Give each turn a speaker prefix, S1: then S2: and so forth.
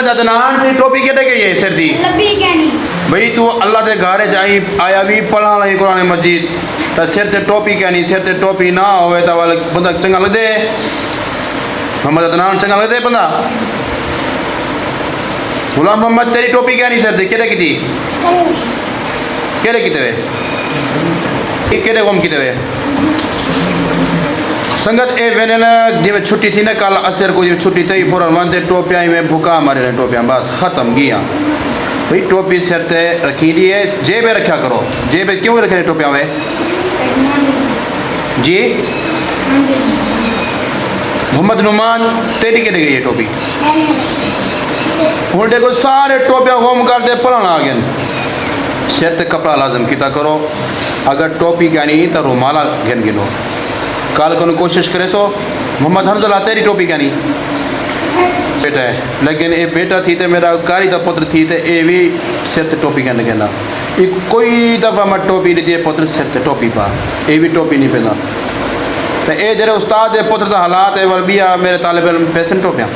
S1: अदनान दी टोपी केड़े गई है सिर दी
S2: लबी कहनी
S1: भाई तू अल्लाह दे घर जाई आया भी पढ़ा लाई कुरान मजीद तो सिर ते टोपी कहनी सिर ते टोपी ना होवे तो वाल बंदा चंगा लगदे मोहम्मद अदनान चंगा लगदे बंदा गुलाम मोहम्मद तेरी टोपी कहनी सिर ते केड़े कीती केड़े कीते वे केड़े कौम कीते वे संगत ए वेने ना जिवें छुट्टी थी ना कल असर को जिवें छुट्टी थी फौरन वनते टोपियां में भूखा मारे ने टोपियां बस खत्म गया भाई टोपी सिर ते रखी दी है जेब में रखा करो जेब में क्यों रखे टोपियां वे जी मोहम्मद नुमान तेरी के गई है टोपी हूँ देखो सारे टोपियां होम करते पढ़ना आ गए सिर ते कपड़ा लाजम किता करो अगर टोपी क्या नहीं तो रुमाला घन गिनो कल को कोशिश करे तो मोहम्मद हंजला तेरी टोपी क्या नहीं बेटा है लेकिन ये बेटा थी तो मेरा कारी का पुत्र थी तो ये भी सिर ते टोपी कहने कहना कोई दफ़ा मैं टोपी नहीं थी पुत्र सिर ते टोपी पा ये भी टोपी नहीं पहना तो ये जरे उस्ताद पुत्र का हालात है वल भी मेरे तालिब इल्म पैसे टोपियाँ